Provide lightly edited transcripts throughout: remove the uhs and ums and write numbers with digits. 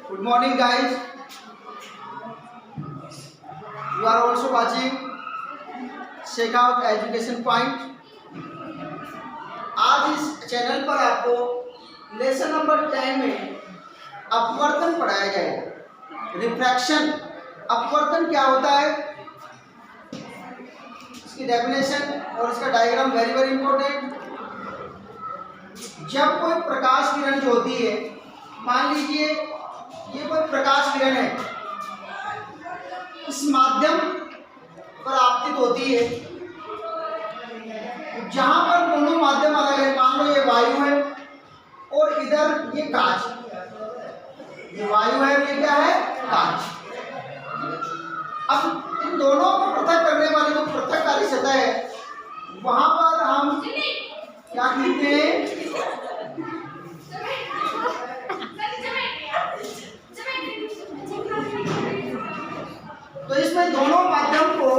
Good morning, guys. You are also watching Check Out Education Point. आज इस channel पर आपको लेसन नंबर 10 में अपवर्तन पढ़ाया जाएगा। रिफ्रैक्शन, अपवर्तन क्या होता है, इसकी डेफिनेशन और इसका डायग्राम वेरी वेरी इंपॉर्टेंट। जब कोई प्रकाश किरण जो होती है, मान लीजिए ये कोई प्रकाश किरण है, इस माध्यम पर आपतित होती है, जहां पर दोनों माध्यम अलग है। मान लो ये वायु है और इधर ये कांच, ये वायु है, ये क्या है, कांच। अब इन दोनों को पृथक करने वाली जो पृथककारी सतह है, वहां पर हम क्या कहते हैं, तो इसमें दोनों माध्यम को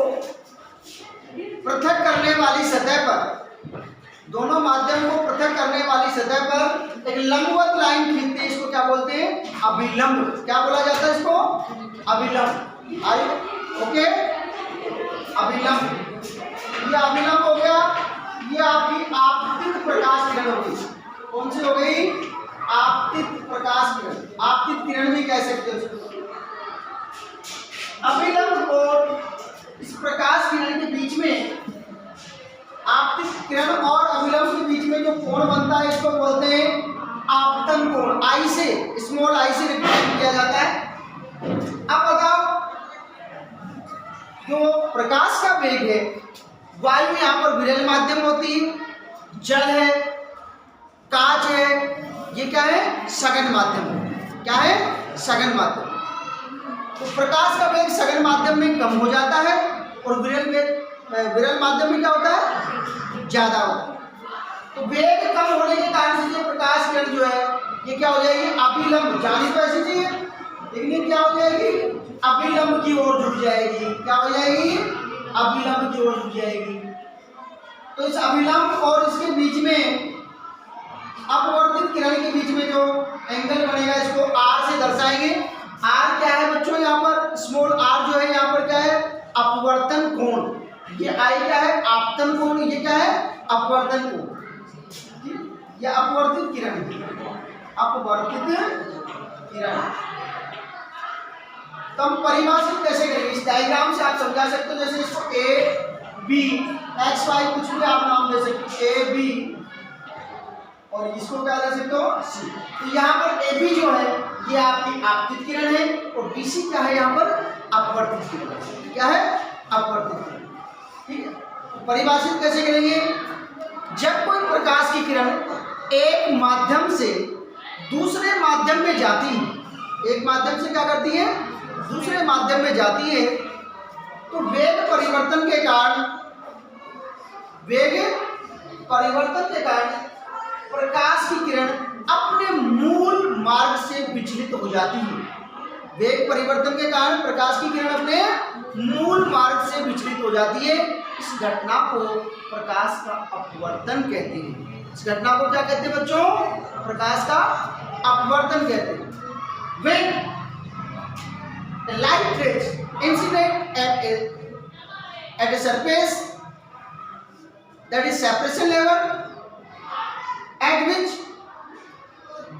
पृथक करने वाली सतह पर, दोनों माध्यम को पृथक करने वाली सतह पर एक लंबवत लाइन खींचते हैं। इसको क्या बोलते हैं, अभिलंब। क्या बोला जाता है इसको, अभिलंब। आइए, ओके, अभिलंब। ये अभिलंब हो गया। ये आपकी आपतित प्रकाश किरण होगी। कौन सी हो गई, आपतित प्रकाश किरण। आपतित किरण भी कह सकते हो। अभिलंब और इस प्रकाश किरण के बीच में, आपतित किरण और अभिलंब के बीच में जो कोण बनता है, इसको बोलते हैं आपतन कोण। आई से, स्मॉल आई से रिप्रेजेंट किया जाता है। अब बताओ, जो प्रकाश का वेग है, वायु यहाँ पर विरल माध्यम होती है, जल है, कांच है, ये क्या है, सघन माध्यम। क्या है, सघन माध्यम। तो प्रकाश का वेग सघन माध्यम में कम हो जाता है और विरल माध्यम में क्या होता है, ज्यादा होता है। तो वेग कम होने के कारण से ये प्रकाश किरण जो है, ये क्या हो जाएगी, अभिलंब। जानी तो ऐसी चीज है, लेकिन ये क्या हो जाएगी, अभिलंब की ओर झुक जाएगी। क्या हो जाएगी, अभिलंब की ओर झुक जाएगी। तो इस अभिलंब और इसके बीच में, अपवर्तित किरण के बीच में जो एंगल बनेगा, इसको आर से दर्शाएंगे। आर क्या है बच्चों, यहाँ पर स्मॉल आर जो है, यहाँ पर क्या है, अपवर्तन कोण। ये आई क्या है, आपतन कोण। ये क्या है, अपवर्तन कोण। ये अपवर्तित किरण, अपवर्तित किरण। तो हम परिभाषित कैसे करेंगे, इस डायग्राम से आप समझा सकते हो। जैसे इसको ए बी एक्स वाई कुछ भी आप नाम दे सकते हो, ए बी, और इसको क्या दे सकते हो, सी। तो यहाँ पर ए बी जो है, ये आपकी आपतित किरण है, और बी सी क्या है, यहाँ पर अपवर्तित किरण। क्या है, अपवर्तित किरण। ठीक है, परिभाषित कैसे करेंगे, जब कोई प्रकाश की किरण एक माध्यम से दूसरे माध्यम में जाती है, एक माध्यम से क्या करती है, दूसरे माध्यम में जाती है, तो वेग परिवर्तन के कारण, वेग परिवर्तन के कारण प्रकाश की किरण अपने मूल मार्ग से विचलित हो जाती है। वेग परिवर्तन के कारण प्रकाश की किरण अपने मूल मार्ग से विचलित हो जाती है। इस घटना को प्रकाश का अपवर्तन कहते हैं। इस घटना को क्या कहते हैं बच्चों, प्रकाश का अपवर्तन कहते हैं। When the light rays incident at a surface, that is separation level, at which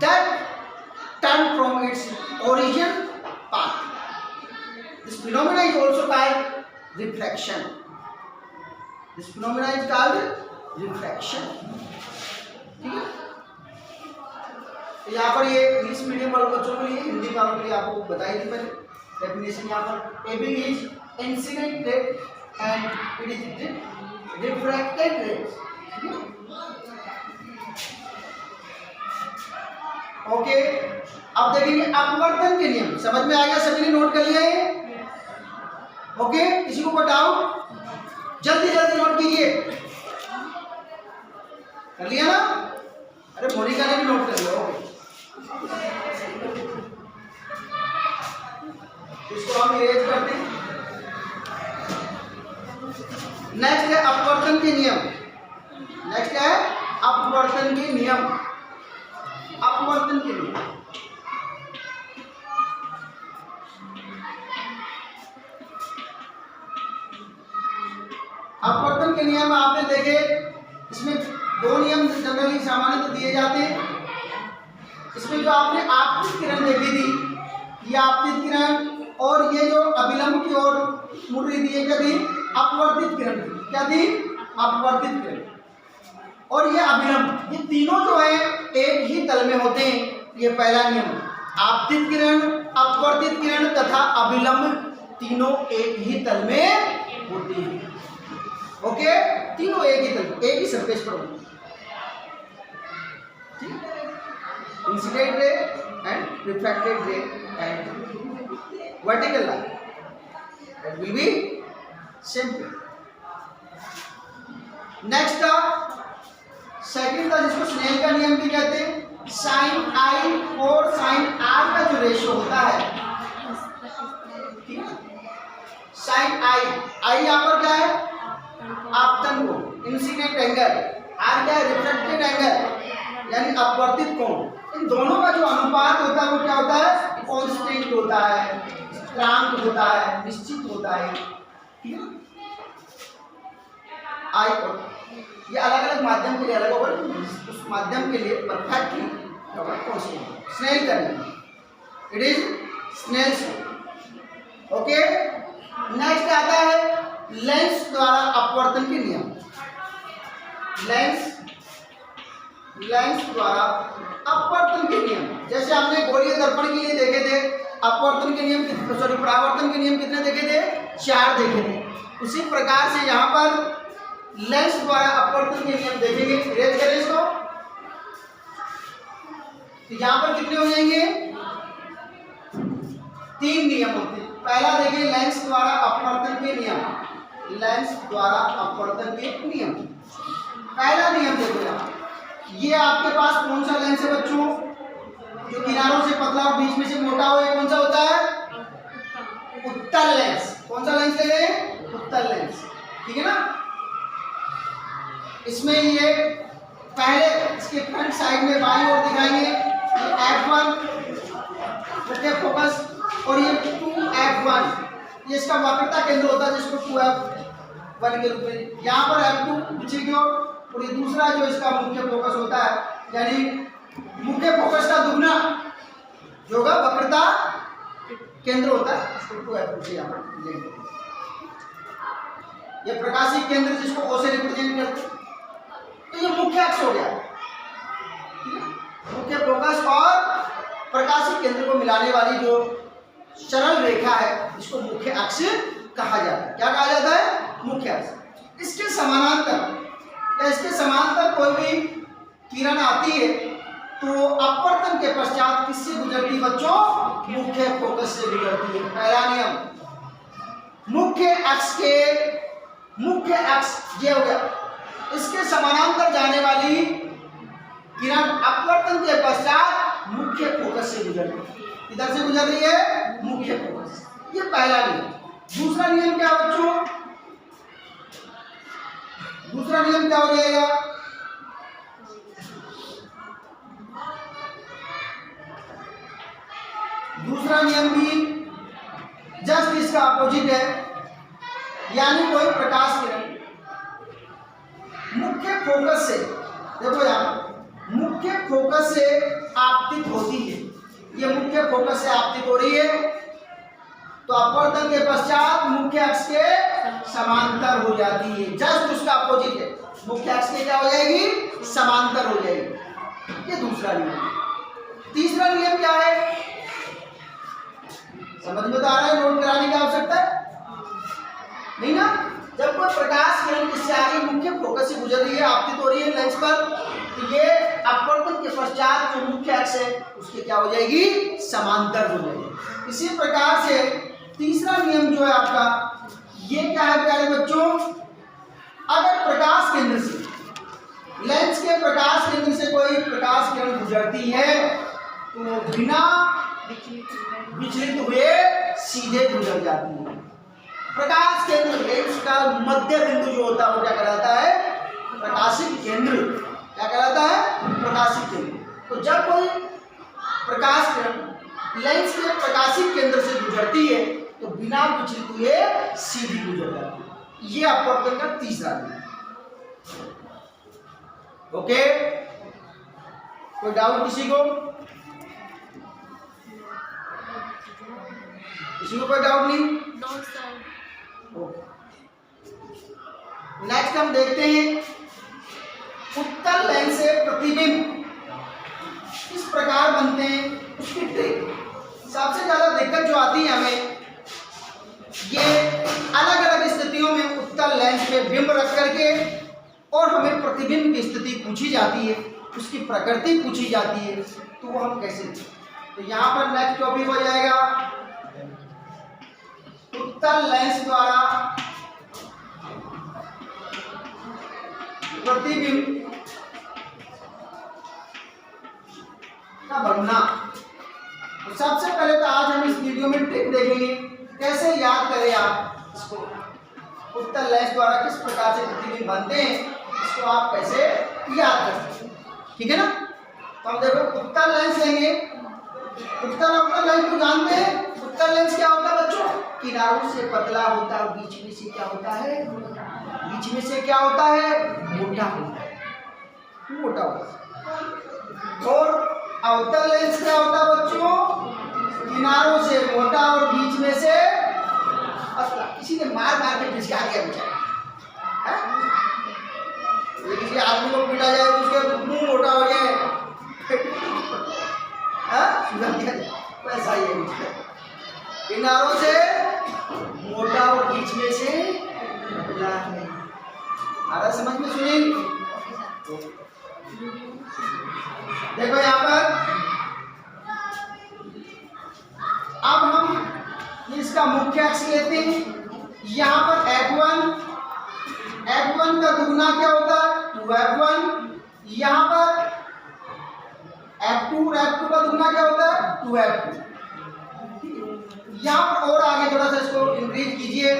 that turn from its origin path. This phenomena is also called refraction. This phenomena is called refraction. ठीक है, तो यहाँ पर ये English medium वाले बच्चों के लिए, हिंदी वालों के लिए आपको बताई थी मैंने डेफिनेशन। यहाँ पर AB is incident ray and it is refracted रे। ओके, अब देखेंगे अपवर्तन के नियम। समझ में आ गया, सभी ने नोट कर लिया है। ओके, किसी को बताओ, जल्दी जल्दी नोट कीजिए। कर लिया ना, अरे मोनिका ने भी नोट कर लिया। ओके, इसको हम इरेज करते हैं। नेक्स्ट है अपवर्तन के नियम। नेक्स्ट है अपवर्तन के नियम। अपवर्तन के लिए के नियम आपने देखे, इसमें दो नियम जनरली सामान्यतः दिए जाते हैं। इसमें जो आपने आपतित किरण देखी थी, ये आपतित किरण और ये जो अभिलंब की ओर मुड़ रही थी, ये क्या थी? अपवर्तित किरण थी। क्या थी? अपवर्तित किरण। और ये अभिलंब, ये तीनों जो है एक ही तल में होते हैं। ये पहला नियम। आपतित किरण, अपवर्तित किरण तथा अभिलंब तीनों एक ही तल में होती है। ओके, तीनों एक ही तल, एक ही सरफेस पर होती है। इंसिडेंट रे एंड रिफ्रैक्टेड रे and vertical line, that will be simple. Next था सेकंड था, जिसको स्नेल का नियम भी कहते हैं। साइन आई और साइन आर का जो रेशियो होता है, ठीक है, साइन आई, आई यहाँ पर क्या है? आपतन कोण, इंसिडेंट एंगल, आर क्या है? रिफ्लेक्टेड एंगल यानी अपवर्तित कोण। इन दोनों का जो अनुपात होता है वो क्या होता है? कांस्टेंट होता है, स्थिरांक होता है, निश्चित होता है, ठीक है। आई और ये अलग अलग माध्यम के लिए अलग होगा, उस माध्यम के लिए परफेक्टली कांस्टेंट। स्नेल का नियम, it is Snell's law. Okay, next आता है लेंस द्वारा अपवर्तन के नियम। लेंस द्वारा अपवर्तन के नियम, जैसे हमने गोलीय दर्पण के लिए देखे थे, अपवर्तन के नियम, सॉरी परावर्तन के नियम कितने देखे थे? 4 देखे थे। उसी प्रकार से यहाँ पर लेंस द्वारा अपवर्तन के नियम देखेंगे। इरेज करें इसको, तो यहाँ पर कितने हो जाएंगे? 3 नियम होते हैं। पहला देखिए लेंस द्वारा अपवर्तन के नियम। लेंस द्वारा अपवर्तन के नियम, पहला नियम देखो यहाँ, ये आपके पास कौन सा लेंस है बच्चों? जो किनारों से पतला और बीच में से मोटा हो, ये कौन सा होता है? उत्तल लेंस। कौन सा लेंस ले रहे हैं? उत्तल लेंस, ठीक है ना। इसमें ये पहले इसके फ्रंट साइड में बाईं ओर दिखाएंगे, ये F1 मुख्य फोकस, और ये 2F1, ये इसका वक्रता केंद्र होता है, जिसको 2F1 के रूप में। यहाँ पर F2 पीछे की ओर, और ये दूसरा जो इसका मुख्य फोकस होता है, यानी मुख्य फोकस का दुगना जो होगा वक्रता केंद्र होता है, इसको 2F2 से यहाँ पर लेंगे। ये प्रकाशिक केंद्र जिसको O से रिप्रेजेंट करते हैं। तो ये मुख्य अक्ष हो गया, मुख्य फोकस और प्रकाशिक केंद्र को मिलाने वाली जो सरल रेखा है, इसको मुख्य अक्ष कहा जाता है। क्या कहा जाता है? मुख्य अक्ष। इसके समानांतर या इसके समांतर कोई भी किरण आती है तो अपवर्तन के पश्चात किससे गुजरती है बच्चों? मुख्य फोकस से गुजरती है। पहला नियम, मुख्य अक्ष ये हो गया, इसके समानांतर जाने वाली किरण अपवर्तन के पश्चात मुख्य फोकस से गुजर रही है। इधर से गुजर रही है मुख्य फोकस, ये पहला नियम। दूसरा नियम क्या बच्चों? दूसरा नियम क्या हो जाएगा? दूसरा नियम भी जस्ट इसका अपोजिट है, यानी कोई प्रकाश किरण मुख्य फोकस से, देखो यहाँ मुख्य फोकस से आपतित होती है, ये मुख्य फोकस से आपतित हो रही है, तो अपवर्तन के पश्चात मुख्य अक्ष के समांतर हो जाती है। जस्ट उसका अपोजिट है, मुख्य अक्ष के क्या हो जाएगी? समांतर हो जाएगी। ये दूसरा नियम। तीसरा नियम क्या है? समझ में तो आ रहा है? नोट कराने की आवश्यकता है नहीं ना? जब कोई प्रकाश किरण किससे आ रही है? मुख्य फोकस से गुजर रही है, आपतित हो रही है लेंस पर, तो ये अपवर्तन के पश्चात जो मुख्य अक्ष है उसके क्या हो जाएगी? समांतर हो जाएगी। इसी प्रकार से तीसरा नियम जो है आपका, ये क्या है प्यारे बच्चों? अगर प्रकाश केंद्र से, लेंस के प्रकाश केंद्र से कोई प्रकाश किरण गुजरती है तो बिना विचलित हुए सीधे गुजर जाती है। प्रकाश केंद्र, लेंस का मध्य बिंदु जो होता है वो क्या कहलाता है? प्रकाशिक केंद्र। क्या कहलाता है? प्रकाशिक केंद्र। तो जब कोई प्रकाश किरण लेंस के प्रकाशिक केंद्र से गुजरती है तो बिना विचलित हुए सीधी गुजर जाती है। ये अपवर्तन का तीसरा नियम। ओके, कोई डाउट किसी को? किसी को कोई डाउट नहीं? नेक्स्ट हम देखते हैं उत्तल लेंस से प्रतिबिंब किस प्रकार बनते हैं, उसकी ट्रिक। सबसे ज्यादा दिक्कत जो आती है हमें, ये अलग अलग स्थितियों में उत्तल लेंस पे बिंब रख करके और हमें प्रतिबिंब की स्थिति पूछी जाती है, उसकी प्रकृति पूछी जाती है, तो वो हम कैसे दें? तो यहाँ पर नेक्स्ट टॉपिक हो जाएगा उत्तल लेंस द्वारा प्रतिबिंब का बनना। तो सबसे पहले तो आज हम इस वीडियो में ट्रिक देखेंगे, कैसे याद करें आप इसको, उत्तल लेंस द्वारा किस प्रकार से प्रतिबिंब बनते हैं, इसको आप कैसे याद कर सकते हैं, ठीक है ना। तो हम देखो उत्तल लेंस लेंगे। उत्तल लेंस को जानते हैं? उत्तल लेंस क्या होता है बच्चों? किनारों से पतला होता है, बीच में से क्या होता है? बीच में से क्या होता है? मोटा होता है, मोटा होता है। और अवतल लेंस क्या होता है बच्चों? किनारों से मोटा और बीच में से पतला। किसी ने मार मार के खिंचा दिया बेचारा, ये किसी आदमी को पीटा जाए तो उसके मुंह मोटा हो जाए, वैसा ही है। किनारों से मोटा और बीच में से पतला है। आ रहा समझ में? सुनील देखो यहाँ पर, अब हम इसका मुख्य अक्ष लेते हैं। यहाँ पर F1 का दुगुना क्या होता है? 2F1। यहाँ पर F2 और F2 का दुगुना क्या होता है? 2F2। यहाँ पर और आगे थोड़ा सा इसको इंक्रीज कीजिए,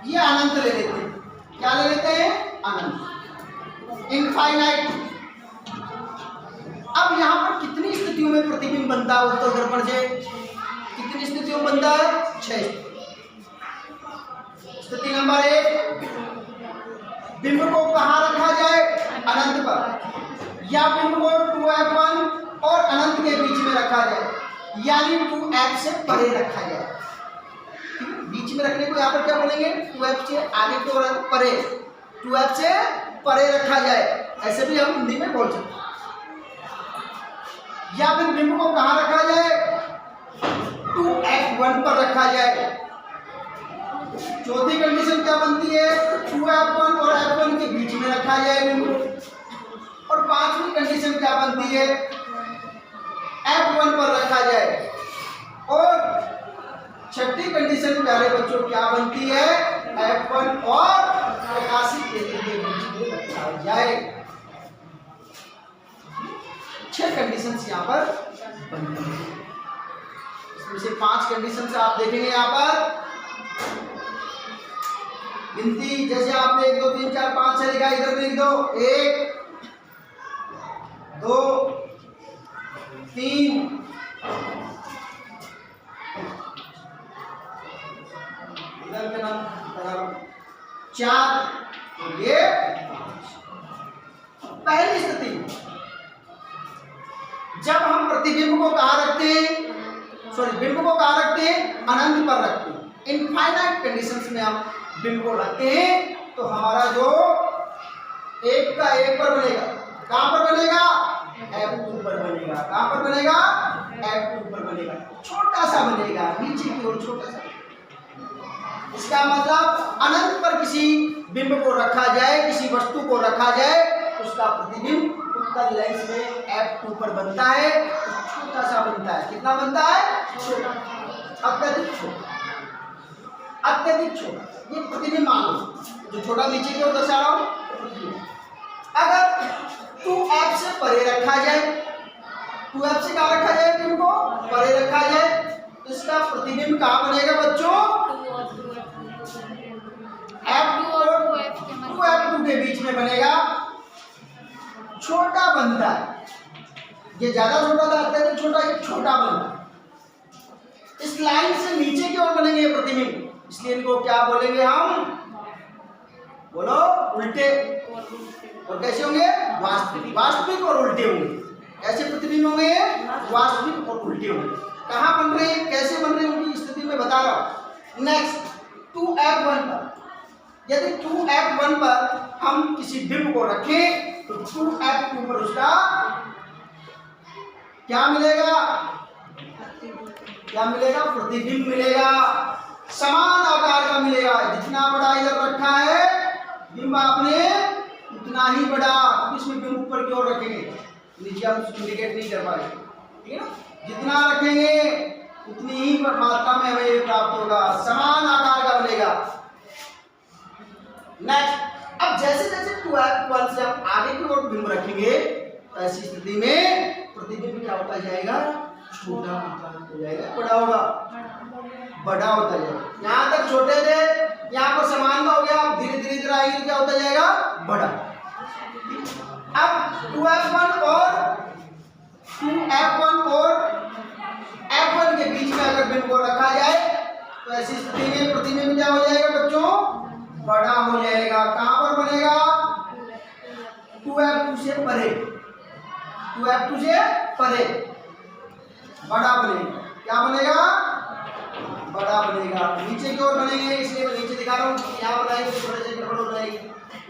ये अनंत ले लेते हैं। क्या ले लेते हैं? अनंत, इनफाइनाइट। अब यहाँ पर कितनी स्थितियों में प्रतिबिंब बनता है उत्तल दर्पण से? कितनी स्थितियों में बनता है? 6। स्थिति नंबर 1, बिंब को कहाँ रखा जाए? अनंत पर, या बिंब को 2F1 और अनंत के बीच में रखा जाए, यानी 2F से परे रखा जाए। बीच में रखने को यहाँ पर क्या बोलेंगे? 2F से आगे की ओर परे, 2F से परे रखा जाए, ऐसे भी हम हिंदी में बोल सकते हैं। या फिर बिंब को कहाँ रखा जाए? 2F1 पर रखा जाए। चौथी कंडीशन क्या बनती है? 2F1 और F1 के बीच में रखा जाए बिंब को। और पांचवी कंडीशन क्या बनती है? F1 पर रखा जाए। और छठी कंडीशन प्यारे बच्चों क्या बनती है? F1 और प्रकाशित केंद्र के बीच में रखा जाए। 6 कंडीशंस यहाँ पर बनती है। इसमें से 5 कंडीशंस आप देखेंगे यहाँ पर गिनती, जैसे आपने 1 2 3 4 5 6 लिखा, इधर लिख दो 1 2 3 इधर के नाम 4, ये 5। पहली स्थिति, जब हम प्रतिबिंब को कहाँ रखते हैं? बिंब को कहाँ रखते हैं? अनंत पर रखते हैं। इनफाइनाइट कंडीशंस में हम बिंब को रखते हैं तो हमारा जो 1 का 1 पर बनेगा, कहाँ पर बनेगा? F2 पर बनेगा। कहाँ पर बनेगा? F2 पर बनेगा। छोटा सा बनेगा, नीचे की ओर छोटा सा। इसका मतलब अनंत पर किसी बिंब को रखा जाए, किसी वस्तु को रखा जाए, उसका प्रतिबिंब उत्तल लेंस में F2 पर बनता है, छोटा सा बनता है। कितना बनता है? छोटा, अत्यधिक छोटा, अत्यधिक छोटा। ये प्रतिबिंब मान लो, जो छोटा नीचे की ओर दर्शा रहा हूं। अगर 2F से परे रखा जाए, 2F से कहाँ रखा जाए? बिंब को परे रखा जाए, तो इसका प्रतिबिंब कहाँ बनेगा बच्चों? F2 और 2F2 के बीच में बनेगा। छोटा बनता है, ये ज्यादा छोटा था, अत्यधिक छोटा, ये छोटा बनता है। इस लाइन से नीचे की ओर बनेंगे ये प्रतिबिंब, इसलिए इनको क्या बोलेंगे हम? बोलो उल्टे। और कैसे होंगे? वास्तविक। वास्तविक और उल्टे होंगे। कैसे प्रतिबिंब होंगे? वास्तविक और उल्टे होंगे। कहाँ बन रहे हैं, कैसे बन रहे हैं उनकी स्थिति में बता रहा हूं। नेक्स्ट 2F1 पर, यदि 2F1 पर हम किसी बिंब को रखें तो 2F2 पर उसका क्या मिलेगा? क्या मिलेगा? प्रतिबिंब मिलेगा। समान आकार का मिलेगा। जितना बड़ा इधर रखा है बिंब आपने उतना ही बड़ा, इसमें बिंब ऊपर की ओर रखेंगे, नीचे हम इंडिकेट नहीं कर पाएंगे, ठीक है ना। जितना रखेंगे उतनी ही मात्रा में हमें ये प्राप्त होगा, समान आकार का बनेगा। नेक्स्ट, अब जैसे जैसे 2F1 से हम आगे की ओर बिंब रखेंगे तो ऐसी स्थिति में प्रतिबिंब क्या होता जाएगा? छोटा हो जाएगा, बड़ा होगा, बड़ा होता जाएगा। यहाँ तक छोटे थे, यहाँ पर समान का हो गया, धीरे धीरे इधर आएंगे तो क्या होता जाएगा? बड़ा। अब 2F1 और F1 के बीच में अगर बिंब को रखा जाए तो ऐसी स्थिति में प्रतिबिंब क्या हो जाएगा बच्चों? बड़ा हो जाएगा। कहां पर बनेगा? 2F2 से परे, 2F2 से परे बड़ा बनेगा। क्या बनेगा? बड़ा बनेगा। नीचे की ओर बनेंगे, इसलिए मैं नीचे दिखा रहा हूँ। यहाँ बनाएंगे तो थोड़े से गड़बड़ हो जाएगी,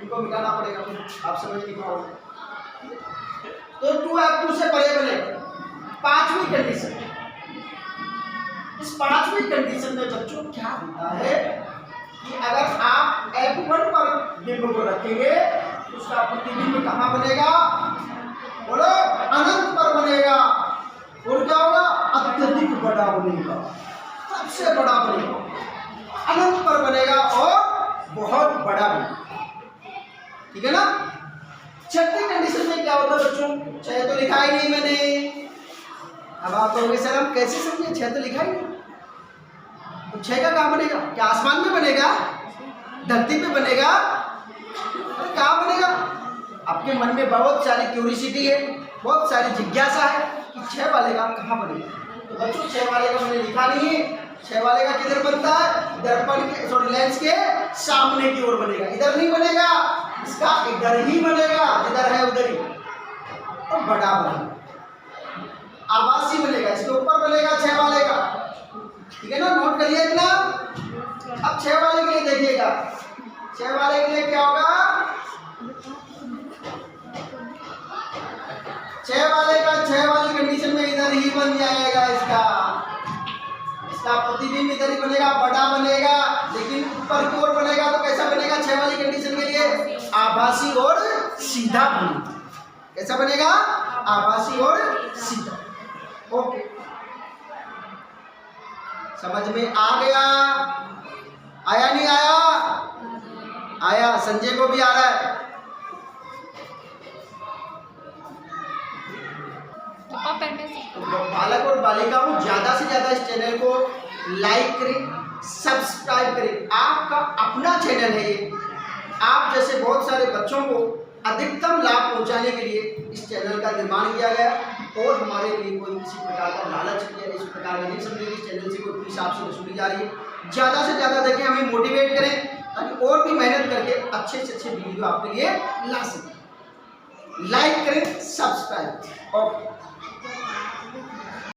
इनको मिटाना पड़ेगा, आप समझ नहीं पाओगे। तो 2F2 से परे बनेगा। पांचवी कंडीशन, इस पांचवी कंडीशन में बच्चों क्या होता है कि अगर आप F1 पर बिंब को रखेंगे तो उसका प्रतिबिंब कहाँ बनेगा? बोलो, अनंत पर बनेगा। और क्या होगा? अत्यधिक बड़ा बनेगा, सबसे बड़ा बनेगा, अनंत पर बनेगा और बहुत बड़ा बनेगा, ठीक है ना। छठी कंडीशन में क्या होता है बच्चों? 6 तो लिखा ही नहीं मैंने। अब आप कहोगे सर हम कैसे समझे, 6 तो लिखा ही नहीं, तो 6 का कहाँ बनेगा? क्या आसमान में बनेगा? धरती पे बनेगा? अरे कहाँ बनेगा? आपके मन में बहुत सारी क्यूरियोसिटी है, बहुत सारी जिज्ञासा है कि 6 वाले का कहाँ बनेगा। तो बच्चों 6 वाले का मैंने लिखा नहीं है। 6 वाले का किधर बनता है? दर्पण के, सॉरी लेंस के सामने की ओर बनेगा, इधर नहीं बनेगा, इसका इधर ही बनेगा, जिधर है उधर ही, तो बड़ा बनेगा, आभासी बनेगा, इसके ऊपर बनेगा 6 वाले का, ठीक है ना। नोट करिए इतना। अब 6 वाले के लिए देखिएगा, 6 वाले के लिए क्या होगा? 6 वाले का 6 वाली कंडीशन में इधर ही बन जाएगा, इसका प्रतिबिंब इधर ही बनेगा, बड़ा बनेगा, लेकिन ऊपर की ओर बनेगा तो कैसा बनेगा? 6 वाली कंडीशन के लिए आभासी और सीधा बनेगा। कैसा बनेगा? आभासी और सीधा। ओके, समझ में आ गया? आया नहीं आया? आया, संजय को भी आ रहा है। तो बालक और बालिकाओं ज्यादा से ज्यादा इस चैनल को लाइक करें, सब्सक्राइब करें। आपका अपना चैनल है ये, आप जैसे बहुत सारे बच्चों को अधिकतम लाभ पहुंचाने के लिए इस चैनल का निर्माण किया गया। और हमारे लिए कोई किसी प्रकार का लालच या इस प्रकार का नहीं समझे कि चैनल से कोई फीस आपसे वसूली जा रही है। ज़्यादा से ज़्यादा देखें, हमें मोटिवेट करें ताकि और भी मेहनत करके अच्छे से अच्छे वीडियो आपके लिए ला सकें। लाइक करें, सब्सक्राइब। ओके।